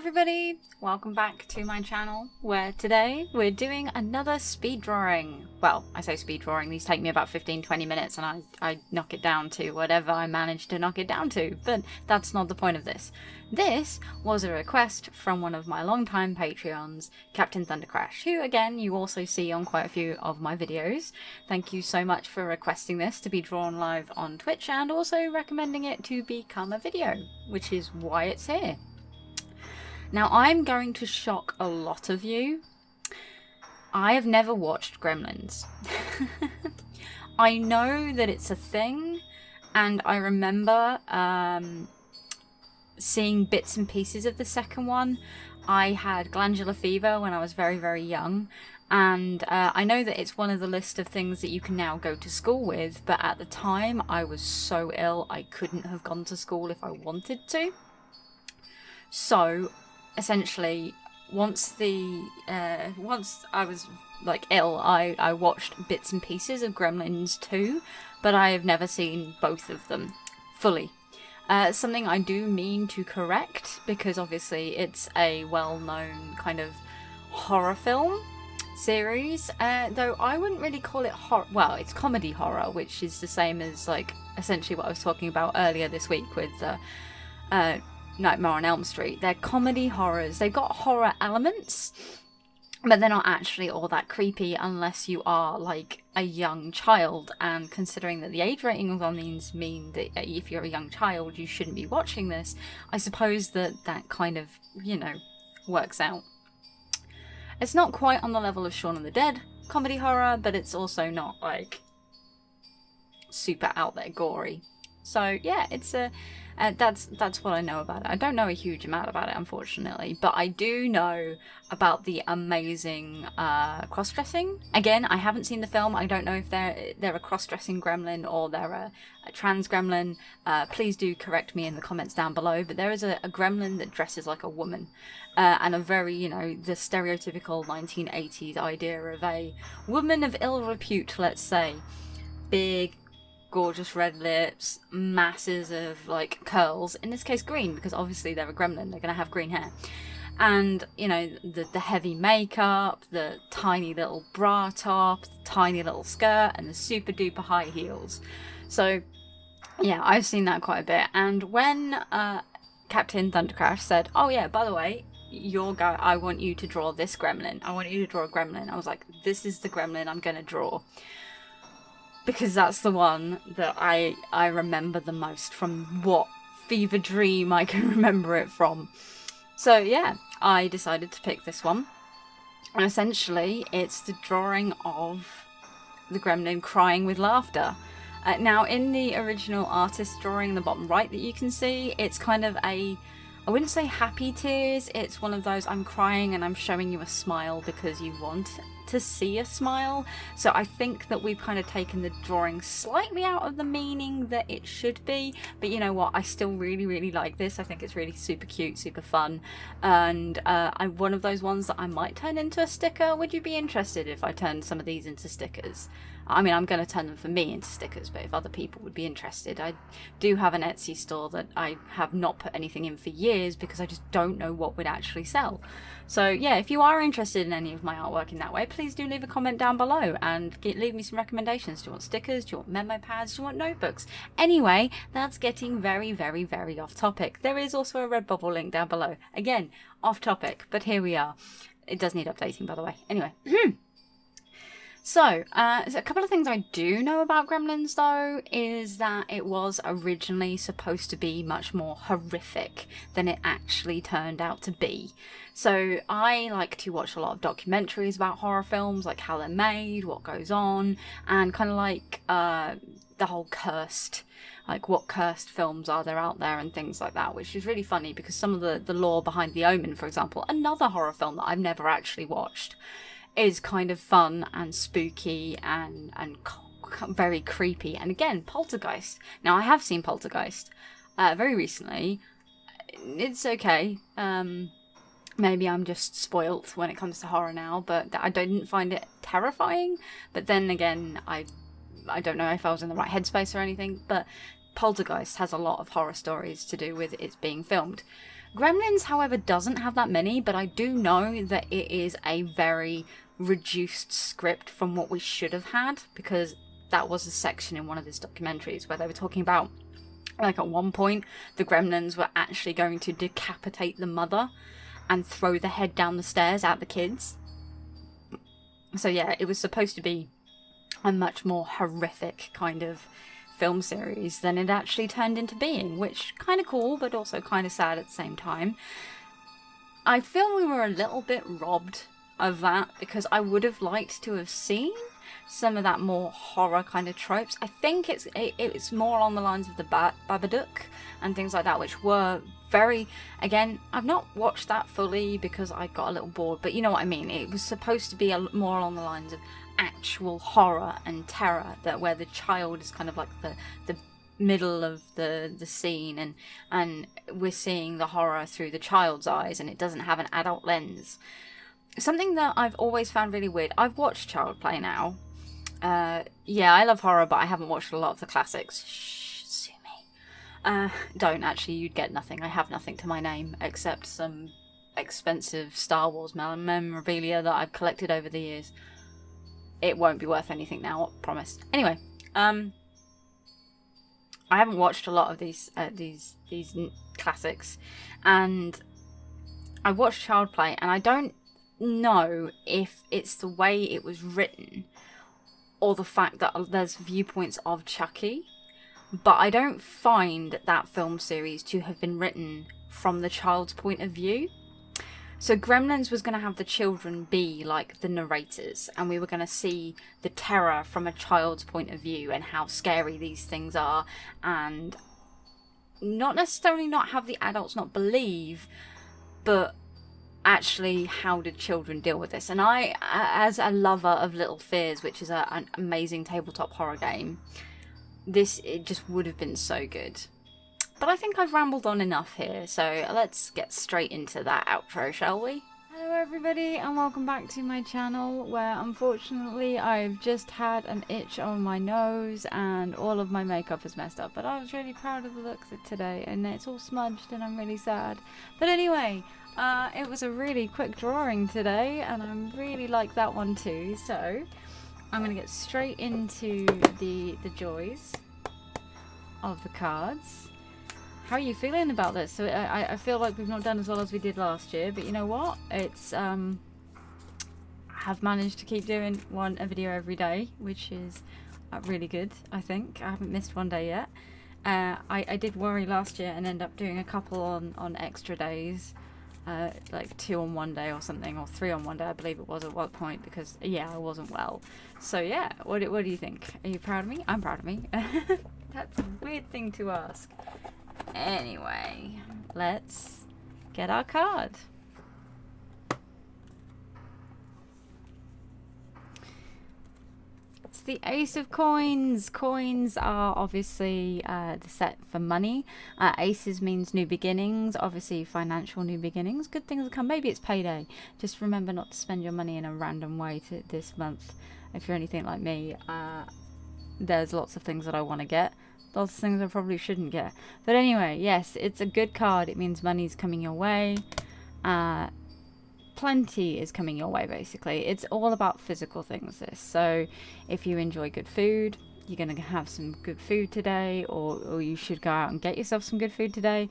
everybody, welcome back to my channel, where today we're doing another speed drawing. Well, I say speed drawing, these take me about 15-20 minutes and I knock it down to whatever I manage to knock it down to, but that's not the point of this. This was a request from one of my longtime Patreons, Captain Thundercrash, who again you also see on quite a few of my videos. Thank you so much for requesting this to be drawn live on Twitch and also recommending it to become a video, which is why it's here. Now, I'm going to shock a lot of you. I have never watched Gremlins. I know that it's a thing, and I remember seeing bits and pieces of the second one. I had glandular fever when I was very, very young, and I know that it's one of the list of things that you can now go to school with, but at the time I was so ill I couldn't have gone to school if I wanted to. So essentially, once I was like ill, I watched bits and pieces of Gremlins 2, but I have never seen both of them fully. Something I do mean to correct, because obviously it's a well-known kind of horror film series, though I wouldn't really call it horror. Well, it's comedy horror, which is the same as like essentially what I was talking about earlier this week with Nightmare on Elm Street. They're comedy horrors. They've got horror elements, but they're not actually all that creepy unless you are like a young child, and considering that the age rating on these mean that if you're a young child you shouldn't be watching this, I suppose that kind of, you know, works out. It's not quite on the level of Shaun of the Dead comedy horror, but it's also not like super out there gory. So yeah, it's a that's what I know about it. I don't know a huge amount about it, unfortunately, but I do know about the amazing cross-dressing. Again, I haven't seen the film. I don't know if they're a cross-dressing gremlin or they're a trans gremlin. Please do correct me in the comments down below, but there is a gremlin that dresses like a woman, and a very, you know, the stereotypical 1980s idea of a woman of ill repute, let's say. Big, gorgeous red lips, masses of like curls, in this case green, because obviously they're a gremlin, they're gonna have green hair, and you know, the heavy makeup, the tiny little bra top, the tiny little skirt, and the super duper high heels. So yeah, I've seen that quite a bit. And when Captain Thundercrash said, oh yeah, by the way, I want you to draw this gremlin, I want you to draw a gremlin, I was like, this is the gremlin I'm gonna draw, because that's the one that I remember the most from what fever dream I can remember it from. So yeah, I decided to pick this one. And essentially, it's the drawing of the gremlin crying with laughter. Now, in the original artist drawing in the bottom right that you can see, it's kind of I wouldn't say happy tears, it's one of those I'm crying and I'm showing you a smile because you want to see a smile. So I think that we've kind of taken the drawing slightly out of the meaning that it should be, but you know what, I still really like this. I think it's really super cute, super fun, and I'm one of those ones that I might turn into a sticker. Would you be interested if I turned some of these into stickers? I mean, I'm going to turn them for me into stickers, but if other people would be interested, I do have an Etsy store that I have not put anything in for years because I just don't know what would actually sell. So yeah, if you are interested in any of my artwork in that way, please do leave a comment down below and leave me some recommendations. Do you want stickers? Do you want memo pads? Do you want notebooks? Anyway, that's getting very off topic. There is also a RedBubble link down below. Again, off topic, but here we are. It does need updating, by the way. Anyway. So, a couple of things I do know about Gremlins, though, is that it was originally supposed to be much more horrific than it actually turned out to be. So, I like to watch a lot of documentaries about horror films, like how they're made, what goes on, and kind of like the whole cursed, like what cursed films are there out there and things like that, which is really funny because some of the lore behind The Omen, for example, another horror film that I've never actually watched, is kind of fun and spooky and very creepy. And again, Poltergeist. Now, I have seen Poltergeist very recently. It's okay. Maybe I'm just spoilt when it comes to horror now, but I didn't find it terrifying. But then again, I don't know if I was in the right headspace or anything, but Poltergeist has a lot of horror stories to do with it being filmed. Gremlins, however, doesn't have that many, but I do know that it is a very reduced script from what we should have had, because that was a section in one of his documentaries where they were talking about, like, at one point the Gremlins were actually going to decapitate the mother and throw the head down the stairs at the kids. So yeah, it was supposed to be a much more horrific kind of film series than it actually turned into being, which kind of cool but also kind of sad at the same time. I feel we were a little bit robbed of that, because I would have liked to have seen some of that more horror kind of tropes. I think it's more along the lines of the Babadook and things like that, which were very, again, I've not watched that fully because I got a little bored, but you know what I mean. It was supposed to be more along the lines of actual horror and terror, that where the child is kind of like the middle of the scene, and we're seeing the horror through the child's eyes, and it doesn't have an adult lens. Something that I've always found really weird, I've watched Child Play now. Yeah, I love horror, but I haven't watched a lot of the classics. Shh, sue me. Don't, actually, you'd get nothing. I have nothing to my name except some expensive Star Wars memorabilia that I've collected over the years. It won't be worth anything now, I promise. Anyway, I haven't watched a lot of these classics, and I watched Child Play, and I don't know if it's the way it was written or the fact that there's viewpoints of Chucky, but I don't find that film series to have been written from the child's point of view. So Gremlins was going to have the children be like the narrators, and we were going to see the terror from a child's point of view and how scary these things are, and not necessarily not have the adults not believe, but actually how did children deal with this. And I, as a lover of Little Fears, which is an amazing tabletop horror game, it just would have been so good. But I think I've rambled on enough here, so let's get straight into that outro, shall we? Hello everybody, and welcome back to my channel, where unfortunately I've just had an itch on my nose and all of my makeup is messed up. But I was really proud of the looks of today, and it's all smudged and I'm really sad. But anyway, it was a really quick drawing today, and I really like that one too, so I'm going to get straight into the joys of the cards. How are you feeling about this? So I feel like we've not done as well as we did last year, but you know what? It's I have managed to keep doing a video every day, which is really good, I think. I haven't missed one day yet. I did worry last year and end up doing a couple on extra days, like 2 on one day or something, or 3 on one day I believe it was at one point, because yeah, I wasn't well. So yeah, what do you think? Are you proud of me? I'm proud of me. That's a weird thing to ask. Anyway, let's get our card. It's the Ace of Coins. Coins are obviously the set for money. Aces means new beginnings, obviously financial new beginnings. Good things will come. Maybe it's payday. Just remember not to spend your money in a random way this month. If you're anything like me, there's lots of things that I want to get. Lots of things I probably shouldn't get. But anyway, yes, it's a good card. It means money's coming your way. Plenty is coming your way, basically. It's all about physical things, this. So if you enjoy good food, you're going to have some good food today, or you should go out and get yourself some good food today.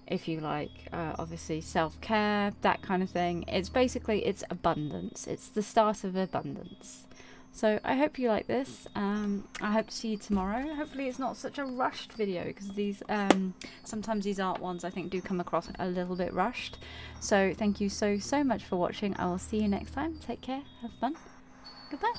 If you like, obviously, self-care, that kind of thing. It's basically, it's abundance. It's the start of abundance. So I hope you like this. I hope to see you tomorrow. Hopefully it's not such a rushed video, because these sometimes these art ones I think do come across a little bit rushed. So thank you so much for watching. I will see you next time. Take care. Have fun. Goodbye.